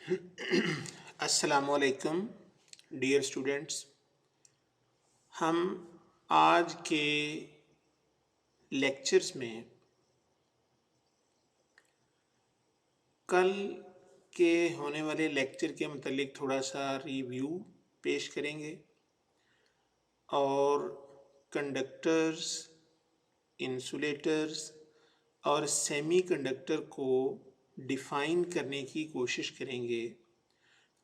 अस्सलामुअलैकुम dear students. हम आज के लेक्चर्स में कल के होने वाले लेक्चर के मतलब थोड़ा सा रिव्यू पेश करेंगे और कंडक्टर्स, इंसुलेटर्स और सेमीकंडक्टर को डिफ़ाइन करने की कोशिश करेंगे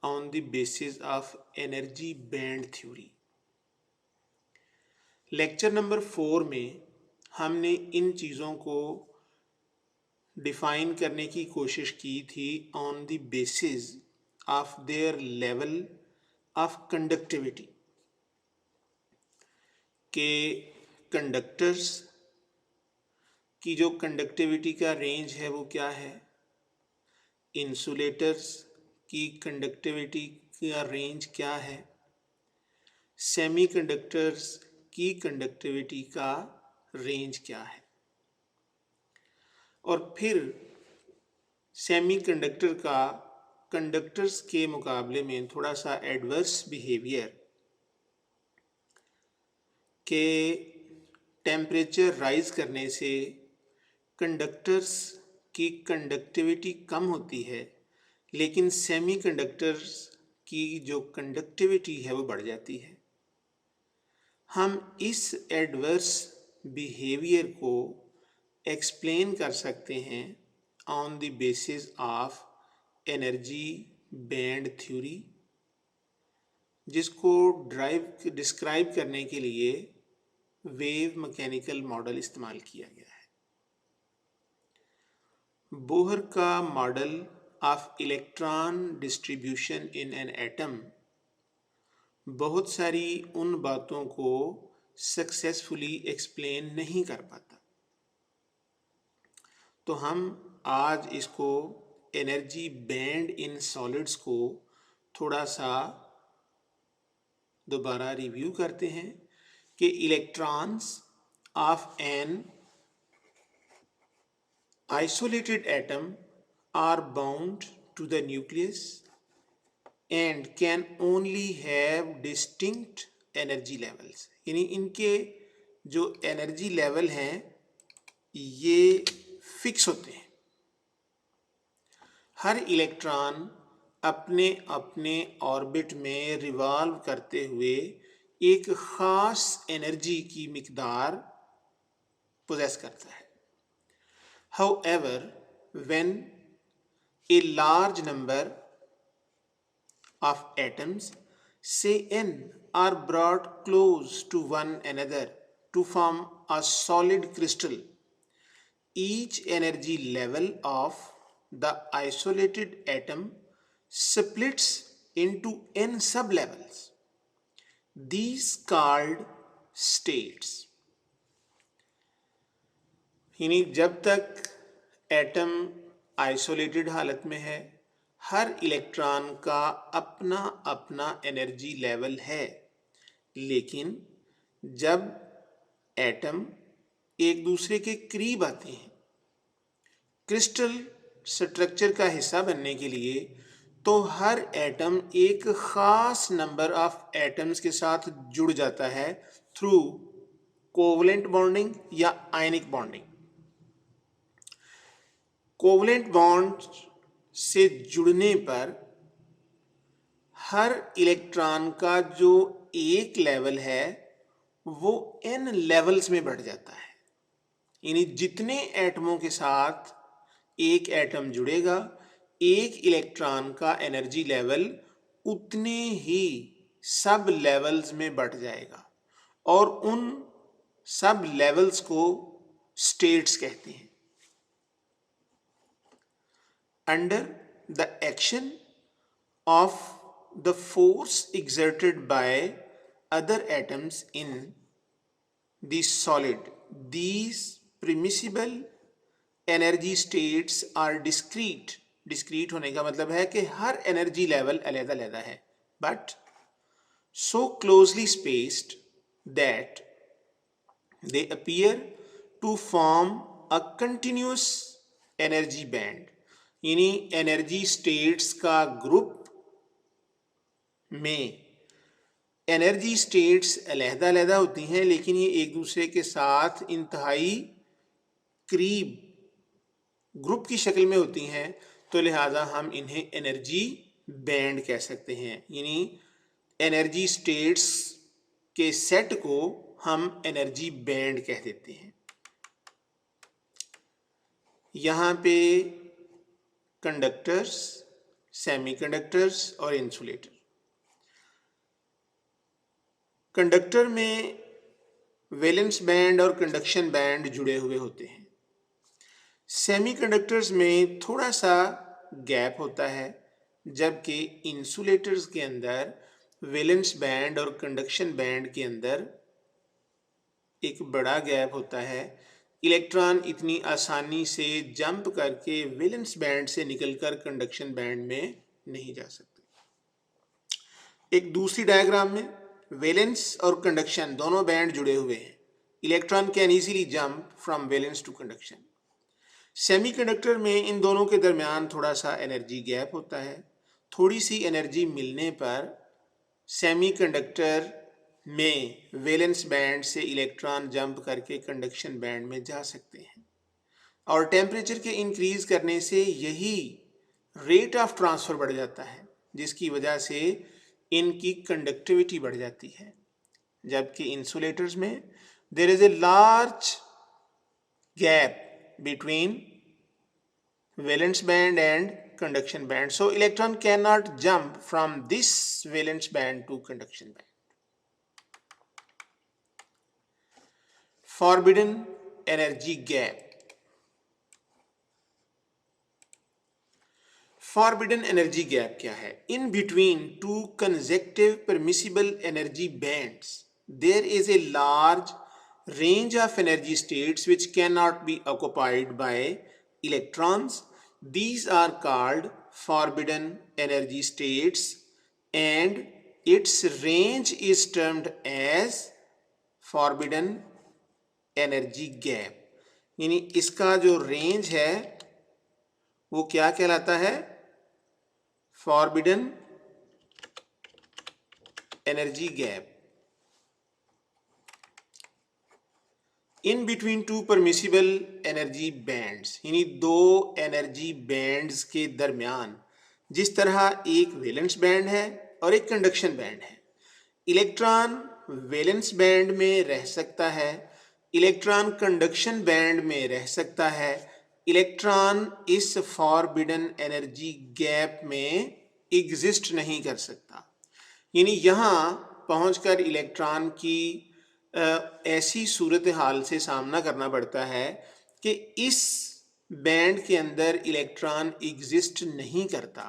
on the basis of energy band theory. Lecture number 4 में हमने इन चीज़ों को डिफ़ाइन करने की कोशिश की थी on the basis of their level of conductivity, के कंडक्टर्स की जो कंडक्टिविटी का रेंज है वो क्या है, इंसुलेटर्स की कंडक्टिविटी का रेंज क्या है, सेमीकंडक्टर्स की कंडक्टिविटी का रेंज क्या है, और फिर सेमीकंडक्टर का कंडक्टर्स के मुकाबले में थोड़ा सा एडवर्स बिहेवियर के टेम्परेचर राइज करने से कंडक्टर्स की कंडक्टिविटी कम होती है, लेकिन सेमीकंडक्टर्स की जो कंडक्टिविटी है वो बढ़ जाती है। हम इस एडवर्स बिहेवियर को एक्सप्लेन कर सकते हैं on the basis of energy band theory, जिसको डिस्क्राइब करने के लिए वेव मैकेनिकल मॉडल इस्तेमाल किया गया है। बोहर का model of electron distribution in an atom बहुत सारी उन बातों को सक्सेसफुली एक्सप्लेन नहीं कर पाता, तो हम आज इसको एनर्जी बैंड इन सॉलिड्स को थोड़ा सा दोबारा रिव्यू करते हैं कि electrons of an isolated atom are bound to the nucleus and can only have distinct energy levels। यानी इनके जो एनर्जी लेवल हैं ये फिक्स होते हैं। हर इलेक्ट्रॉन अपने अपने ऑर्बिट में रिवॉल्व करते हुए एक ख़ास एनर्जी की मिकदार पोजेस करता है। However, when a large number of atoms, say n, are brought close to one another to form a solid crystal, each energy level of the isolated atom splits into n sublevels. These called states। यानी जब तक atom isolated हालत में है, हर electron का अपना अपना energy level है, लेकिन जब एटम एक दूसरे के करीब आते हैं क्रिस्टल स्ट्रक्चर का हिस्सा बनने के लिए, तो हर एटम एक ख़ास नंबर ऑफ एटम्स के साथ जुड़ जाता है थ्रू कोवलेंट बॉन्डिंग या आयनिक बॉन्डिंग। कोवलेंट बॉन्ड से जुड़ने पर हर इलेक्ट्रॉन का जो एक लेवल है वो n लेवल्स में बढ़ जाता है। यानी जितने एटमों के साथ एक एटम जुड़ेगा, एक इलेक्ट्रॉन का एनर्जी लेवल उतने ही सब लेवल्स में बढ़ जाएगा, और उन सब लेवल्स को स्टेट्स कहते हैं। Under the action of the force exerted by other atoms in the solid, these permissible energy states are discrete। discrete होने का मतलब है कि हर एनर्जी लेवल अलग-अलग है, but so closely spaced that they appear to form a continuous energy band। यानी energy states का group में एनर्जी स्टेट्स अलहदा-अलहदा होती हैं, लेकिन ये एक दूसरे के साथ इंतहाई करीब ग्रुप की शक्ल में होती हैं, तो लिहाजा हम इन्हें एनर्जी बैंड कह सकते हैं। यानी एनर्जी स्टेट्स के सेट को हम एनर्जी बैंड कह देते हैं। यहाँ पे कंडक्टर्स, सेमीकंडक्टर्स और इंसुलेटर। कंडक्टर में वैलेंस बैंड और कंडक्शन बैंड जुड़े हुए होते हैं। सेमीकंडक्टर्स में थोड़ा सा गैप होता है, जबकि इंसुलेटर्स के अंदर वैलेंस बैंड और कंडक्शन बैंड के अंदर एक बड़ा गैप होता है। इलेक्ट्रॉन इतनी आसानी से जंप करके वैलेंस बैंड से निकलकर कंडक्शन बैंड में नहीं जा सकते। एक दूसरी डायग्राम में वैलेंस और कंडक्शन दोनों बैंड जुड़े हुए हैं। Electron can easily jump from valence to conduction. Semiconductor में इन दोनों के दरमियान थोड़ा सा एनर्जी गैप होता है। थोड़ी सी एनर्जी मिलने पर सेमीकंडक्टर में वैलेंस बैंड से इलेक्ट्रॉन जंप करके कंडक्शन बैंड में जा सकते हैं, और टेम्परेचर के इंक्रीज करने से यही रेट ऑफ ट्रांसफ़र बढ़ जाता है, जिसकी वजह से इनकी कंडक्टिविटी बढ़ जाती है। जबकि इंसुलेटर्स में there is a large gap between valence band and conduction band, so electron cannot jump from this valence band to conduction band. Forbidden energy gap. Forbidden energy gap क्या है? In between two consecutive permissible energy bands, there is a large range of energy states which cannot be occupied by electrons. These are called forbidden energy states, and its range is termed as forbidden energy gap. यानी इसका जो range है वो क्या कहलाता है? forbidden energy gap. In between two permissible energy bands, यानी दो एनर्जी बैंड्स के दरमियान, जिस तरह एक वैलेंस बैंड है और एक कंडक्शन बैंड है। इलेक्ट्रॉन वैलेंस बैंड में रह सकता है, इलेक्ट्रॉन कंडक्शन बैंड में रह सकता है। इलेक्ट्रॉन इस फॉरबिडन एनर्जी गैप में एग्जिस्ट नहीं कर सकता। यानी यहाँ पहुंचकर इलेक्ट्रॉन की ऐसी सूरत हाल से सामना करना पड़ता है कि इस बैंड के अंदर इलेक्ट्रॉन एग्जिस्ट नहीं करता,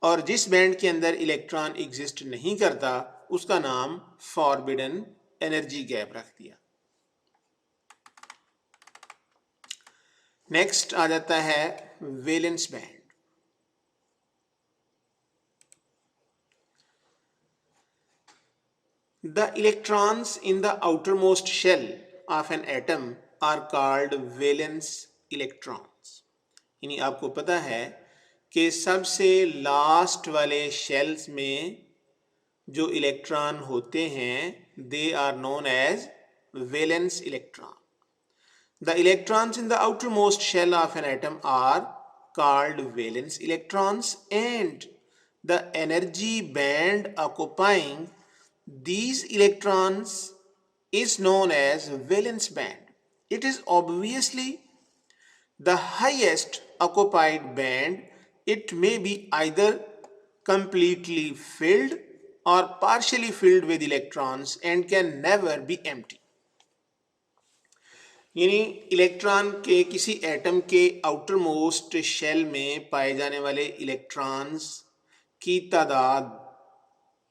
और जिस बैंड के अंदर इलेक्ट्रॉन एग्जिस्ट नहीं करता उसका नाम फॉरबिडन एनर्जी गैप रख दिया। नेक्स्ट आ जाता है valence band. The electrons in the outermost shell of an atom are called valence electrons. यानी आपको पता है कि सबसे लास्ट वाले शेल्स में जो इलेक्ट्रॉन होते हैं they are known as valence electron. The electrons in the outermost shell of an atom are called valence electrons, and the energy band occupying these electrons is known as valence band. It is obviously the highest occupied band. It may be either completely filled or partially filled with electrons and can never be empty. यानी electron के किसी atom के outer most shell में पाए जाने वाले electrons की तादाद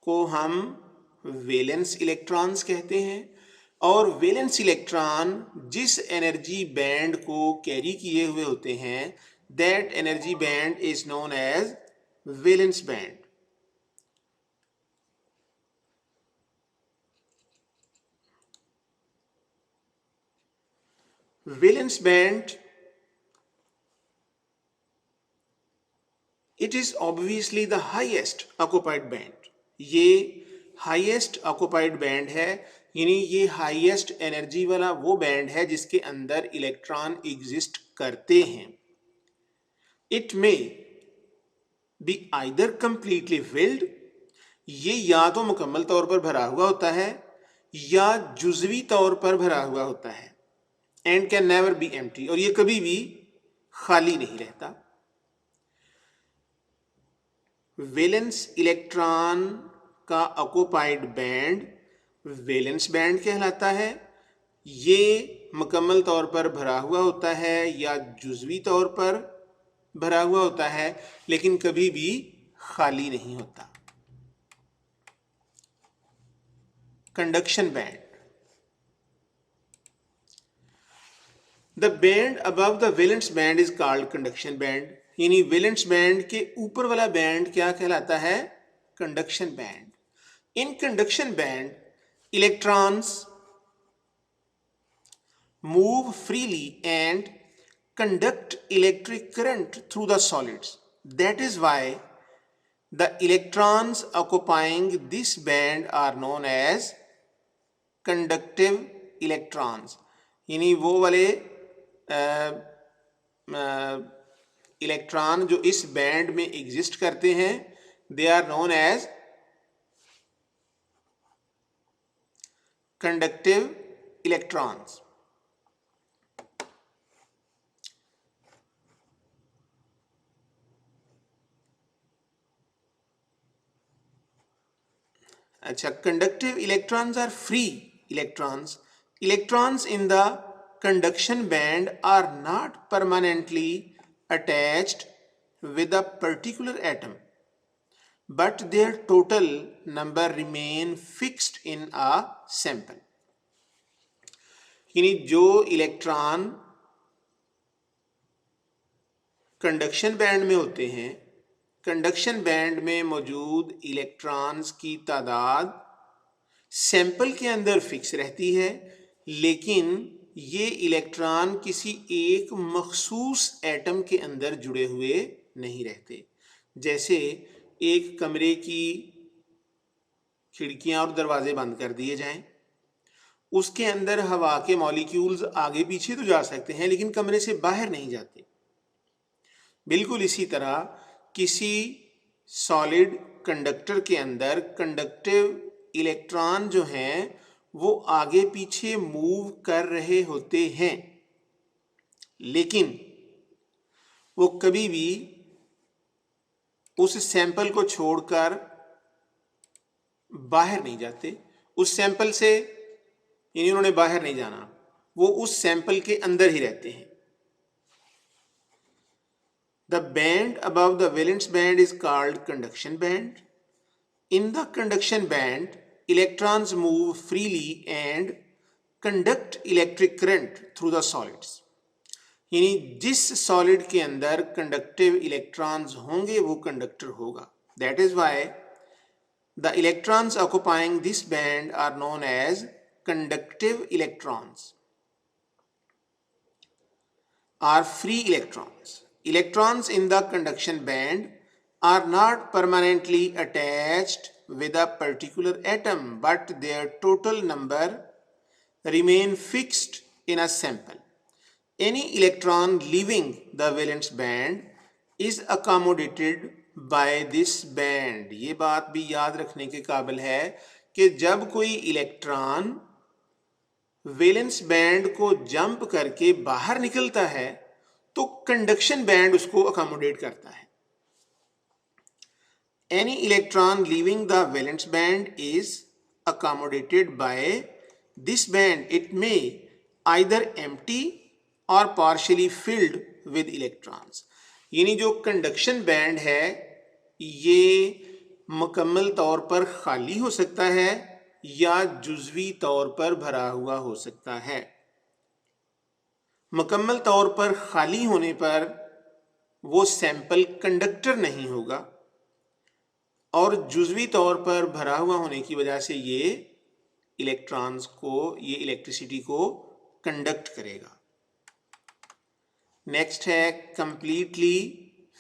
को हम वैलेंस इलेक्ट्रॉन्स कहते हैं, और वैलेंस इलेक्ट्रॉन जिस एनर्जी बैंड को कैरी किए हुए होते हैं that energy band is known as valence band. Valence band it is obviously the highest occupied band. ये हाईएस्ट ऑक्युपाइड बैंड है, यानी ये हाईएस्ट एनर्जी वाला वो बैंड है जिसके अंदर इलेक्ट्रॉन एग्जिस्ट करते हैं। It may be either completely filled, ये या तो मुकम्मल तौर पर भरा हुआ होता है या जुजवी तौर पर भरा हुआ होता है, and can never be empty, और ये कभी भी खाली नहीं रहता। वैलेंस इलेक्ट्रॉन का ऑक्युपाइड बैंड वैलेंस बैंड कहलाता है। ये मुकम्मल तौर पर भरा हुआ होता है या जुजवी तौर पर भरा हुआ होता है, लेकिन कभी भी खाली नहीं होता। Conduction band, the band above the valence band is called conduction band, यानी वैलेंस बैंड के ऊपर वाला बैंड क्या कहलाता है? Conduction band. In conduction band electrons move freely and conduct electric current through the solids. That is why the electrons occupying this band are known as conductive electrons. यानी वो वाले electron जो इस बैंड में exist करते हैं, they are known as conductive electrons. अच्छा, conductive electrons are free electrons. Electrons in the conduction band are not permanently attached with a particular atom, but their total number remain fixed in a sample. यानी जो electron conduction band में होते हैं, conduction band में मौजूद electrons की तादाद sample के अंदर फिक्स रहती है, लेकिन ये इलेक्ट्रॉन किसी एक मखसूस एटम के अंदर जुड़े हुए नहीं रहते। जैसे एक कमरे की खिड़कियां और दरवाजे बंद कर दिए जाएं, उसके अंदर हवा के मॉलिक्यूल्स आगे पीछे तो जा सकते हैं, लेकिन कमरे से बाहर नहीं जाते। बिल्कुल इसी तरह किसी सॉलिड कंडक्टर के अंदर कंडक्टिव इलेक्ट्रॉन जो हैं वो आगे पीछे मूव कर रहे होते हैं, लेकिन वो कभी भी उस सैंपल को छोड़कर बाहर नहीं जाते। उस सैंपल से यानी उन्होंने बाहर नहीं जाना, वो उस सैंपल के अंदर ही रहते हैं। The band above the valence band is called conduction band. In the conduction band, electrons move freely and conduct electric current through the solids. यानी जिस सॉलिड के अंदर कंडक्टिव इलेक्ट्रॉन्स होंगे वो कंडक्टर होगा। That is why the electrons occupying this band are known as conductive electrons or free electrons. Electrons in the conduction band are not permanently attached with a particular atom, but their total number remain fixed in a sample. Any electron leaving the valence band is accommodated by this band. ये बात भी याद रखने के काबिल है कि जब कोई इलेक्ट्रॉन वैलेंस बैंड को जंप करके बाहर निकलता है तो कंडक्शन बैंड उसको अकोमोडेट करता है। Any electron leaving the valence band is accommodated by this band. It may either empty or partially filled with electrons. यानी जो कंडक्शन बैंड है ये मुकम्मल तौर पर खाली हो सकता है या जुजवी तौर पर भरा हुआ हो सकता है। मुकम्मल तौर पर खाली होने पर वो सैंपल कंडक्टर नहीं होगा और जुजवी तौर पर भरा हुआ होने की वजह से ये इलेक्ट्रॉन्स को, ये इलेक्ट्रिसिटी को कंडक्ट करेगा। नेक्स्ट है completely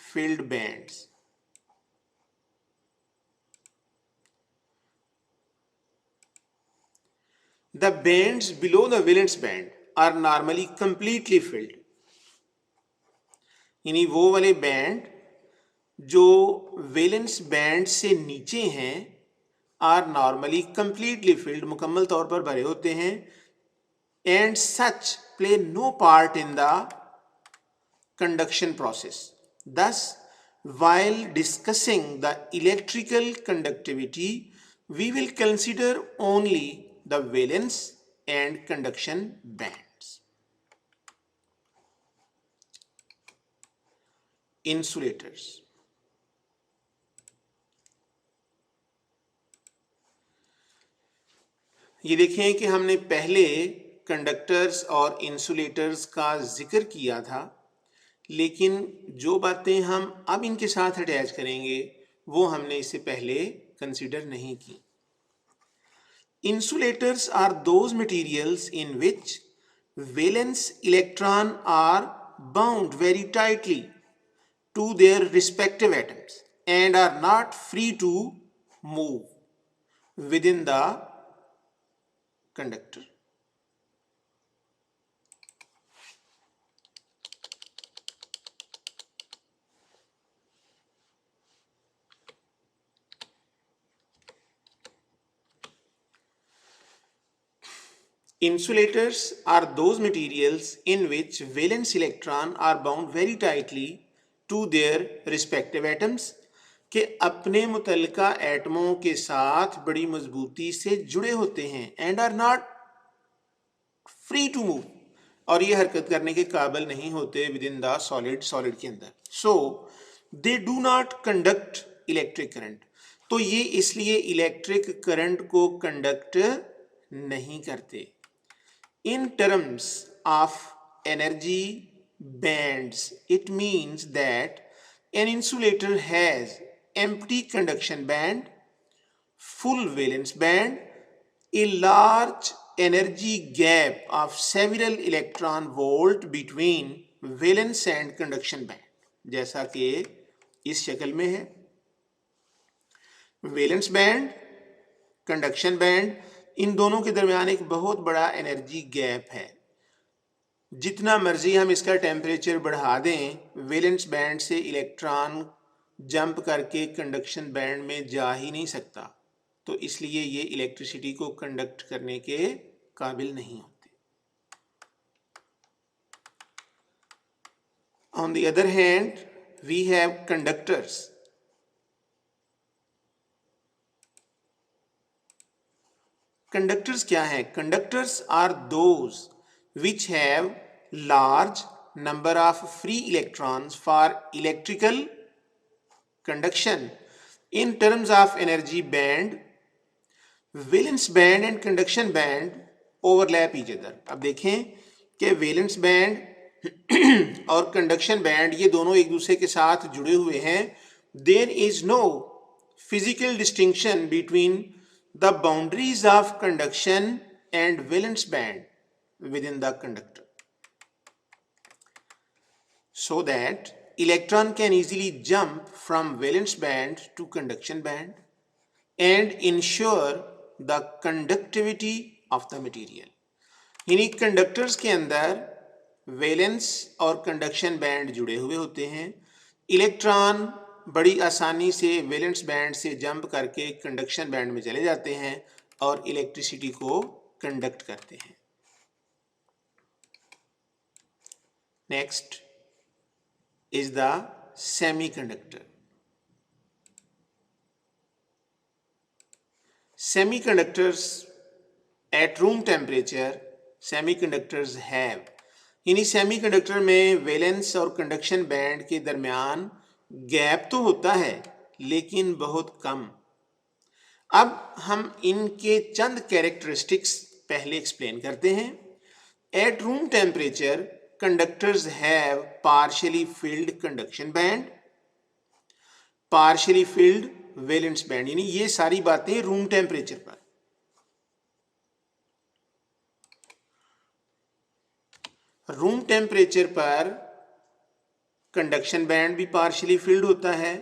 filled bands. The bands below the valence band are normally completely filled. यानी वो वाले बैंड जो वैलेंस बैंड से नीचे हैं आर नॉर्मली कंप्लीटली फिल्ड, मुकम्मल तौर पर भरे होते हैं, and such play no part in the conduction process. Thus, while discussing the electrical conductivity, we will consider only the valence and conduction bands. Insulators. ये देखें कि हमने पहले कंडक्टर्स और इंसुलेटर्स का जिक्र किया था, लेकिन जो बातें हम अब इनके साथ अटैच करेंगे वो हमने इससे पहले कंसीडर नहीं की। Insulators are those materials in which valence electron are bound very tightly to their respective atoms and are not free to move within the conductor. Insulators are those materials in which valence electron are bound very tightly to their respective atoms, के अपने मुतलका एटमों के साथ बड़ी मजबूती से जुड़े होते हैं, and are not free to move, और ये हरकत करने के काबिल नहीं होते विद इन द सॉलिड के अंदर। So they do not conduct electric current, तो ये इसलिए इलेक्ट्रिक करंट को कंडक्ट नहीं करते। In terms of energy bands, it means that an insulator has empty conduction band, full valence band, a large energy gap of several electron volt between valence and conduction band, जैसा कि इस शक्ल में है। Valence band, conduction band, इन दोनों के दरमियान एक बहुत बड़ा एनर्जी गैप है। जितना मर्जी हम इसका टेम्परेचर बढ़ा दें, वैलेंस बैंड से इलेक्ट्रॉन जंप करके कंडक्शन बैंड में जा ही नहीं सकता, तो इसलिए ये इलेक्ट्रिसिटी को कंडक्ट करने के काबिल नहीं होते। On the other hand we have conductors. Conductors क्या है? Conductors are those which have large number of free electrons for electrical conduction. In terms of energy band, valence band and conduction band overlap each other. अब देखें कि valence band और conduction band ये दोनों एक दूसरे के साथ जुड़े हुए हैं। There is no physical distinction between the boundaries of conduction and valence band within the conductor, so that electron can easily jump from valence band to conduction band and ensure the conductivity of the material. यानी conductors के अंदर valence और conduction band जुड़े हुए होते हैं। Electron बड़ी आसानी से वैलेंस बैंड से जंप करके कंडक्शन बैंड में चले जाते हैं और इलेक्ट्रिसिटी को कंडक्ट करते हैं। Next is the semiconductor. Semiconductors at room temperature, semiconductors have, यानी सेमीकंडक्टर में वैलेंस और कंडक्शन बैंड के दरमियान गैप तो होता है लेकिन बहुत कम। अब हम इनके चंद कैरेक्टरिस्टिक्स पहले एक्सप्लेन करते हैं। At room temperature conductors have partially field conduction band, partially field valence band, यानी ये सारी बातें रूम टेम्परेचर पर। रूम टेम्परेचर पर कंडक्शन बैंड भी पार्शियली फिल्ड होता है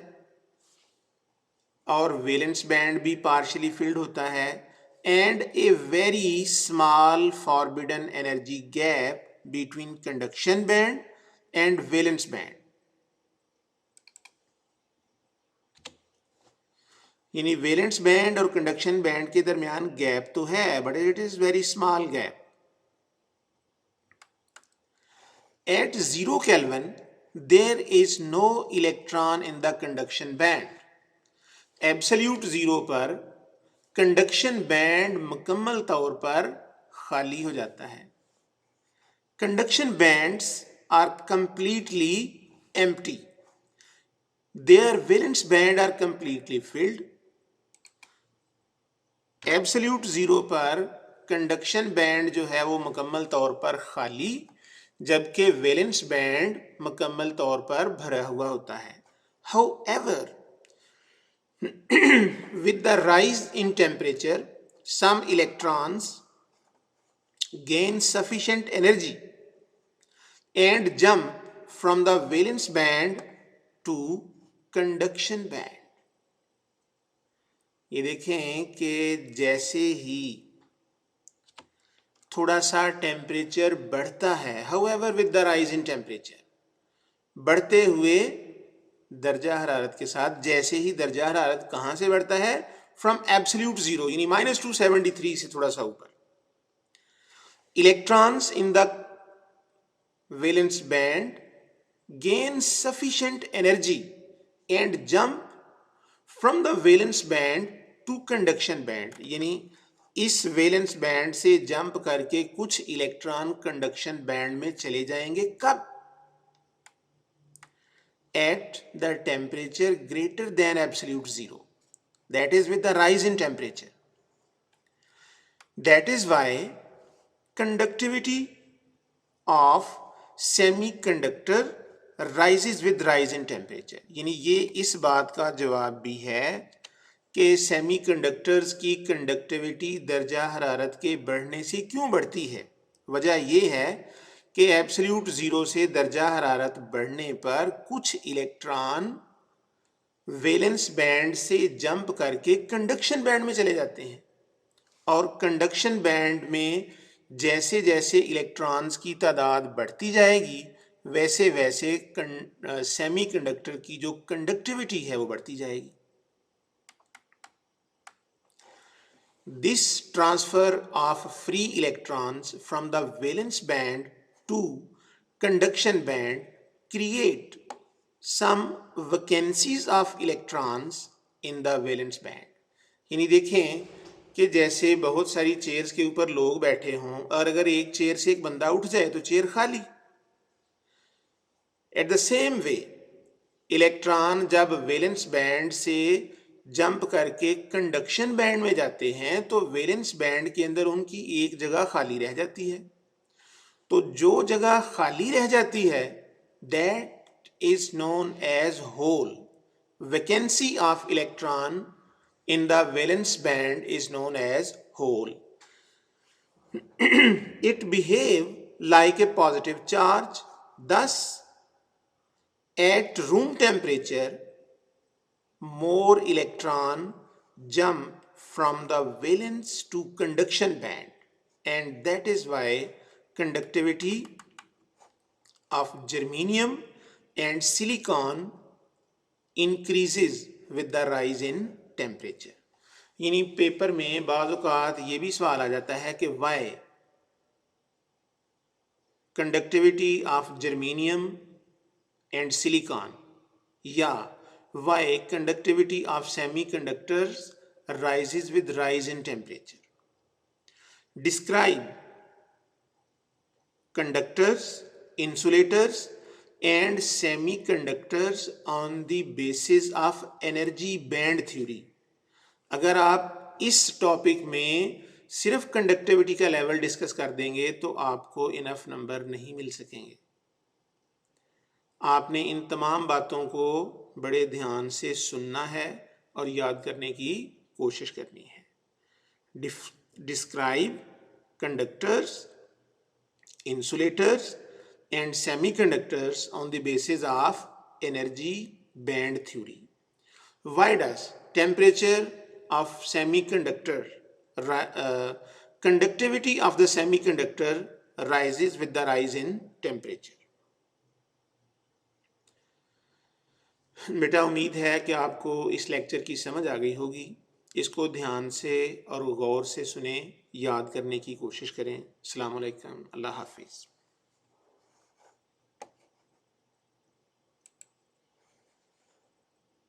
और वैलेंस बैंड भी पार्शियली फिल्ड होता है, and a very small forbidden energy gap between conduction band and valence band. यानी वैलेंस बैंड और कंडक्शन बैंड के दरमियान गैप तो है, but it is very small gap. At 0 Kelvin, there is no electron in the conduction band. Absolute zero पर conduction band मुकम्मल तौर पर खाली हो जाता है. Conduction bands are completely empty. Their valence band are completely filled. Absolute zero पर conduction band जो है वो मुकम्मल तौर पर खाली, जबकि वैलेंस बैंड मुकम्मल तौर पर भरा हुआ होता है. However, with the rise in temperature, some electrons gain sufficient energy and jump from the valence band to conduction band. ये देखें कि जैसे ही थोड़ा सा टेम्परेचर बढ़ता है, however with the rise in temperature, बढ़ते हुए दर्जा हरारत के साथ, जैसे ही दर्जा हरारत कहाँ से बढ़ता है? फ्रॉम एब्सोल्यूट जीरो यानी -273 से थोड़ा सा ऊपर. Electrons in the valence band gain sufficient energy and jump from the valence band to conduction band. यानी इस वैलेंस बैंड से जंप करके कुछ इलेक्ट्रॉन कंडक्शन बैंड में चले जाएंगे. कब? At the temperature greater than absolute zero, that is with the rise in temperature. That is why conductivity of semiconductor rises with rise in temperature. यानी ये इस बात का जवाब भी है कि सेमीकंडक्टर्स की कंडक्टिविटी दर्जा हरारत के बढ़ने से क्यों बढ़ती है. वजह ये है कि एब्सोल्यूट जीरो से दर्जा हरारत बढ़ने पर कुछ इलेक्ट्रॉन वैलेंस बैंड से जंप करके कंडक्शन बैंड में चले जाते हैं, और कंडक्शन बैंड में जैसे जैसे इलेक्ट्रॉन्स की तादाद बढ़ती जाएगी वैसे वैसे सेमीकंडक्टर की जो कंडक्टिविटी है वो बढ़ती जाएगी. This transfer of free electrons from the valence band to conduction band create some vacancies of electrons in the valence band. यानी देखें कि जैसे बहुत सारी चेयर्स के ऊपर लोग बैठे हों और अगर एक चेयर से एक बंदा उठ जाए तो चेयर खाली. At the same way electron जब वैलेंस बैंड से जंप करके कंडक्शन बैंड में जाते हैं तो वैलेंस बैंड के अंदर उनकी एक जगह खाली रह जाती है. तो जो जगह खाली रह जाती है that is known as hole. Vacancy of electron in the valence band is known as hole. It behave like a positive charge. Thus, at room temperature, more electron jump from the valence to conduction band, and that is why conductivity of germanium and silicon increases with the rise in temperature. यानी paper में बाज़ औक़ात ये भी सवाल आ जाता है कि why conductivity of germanium and silicon या why conductivity of semiconductors rises with rise in temperature. Describe conductors, insulators and semiconductors on the basis of energy band theory. अगर आप इस टॉपिक में सिर्फ कंडक्टिविटी का लेवल डिस्कस कर देंगे तो आपको इनफ नंबर नहीं मिल सकेंगे. आपने इन तमाम बातों को बड़े ध्यान से सुनना है और याद करने की कोशिश करनी है. Describe conductors, insulators and semiconductors on the basis of energy band theory. Why does temperature of semiconductor conductivity of the semiconductor rises with the rise in temperature. बेटा उम्मीद है कि आपको इस लेक्चर की समझ आ गई होगी। इसको ध्यान से और गौर से सुने, याद करने की कोशिश करें। अस्सलाम वालेकुम, अल्लाह हाफिज़।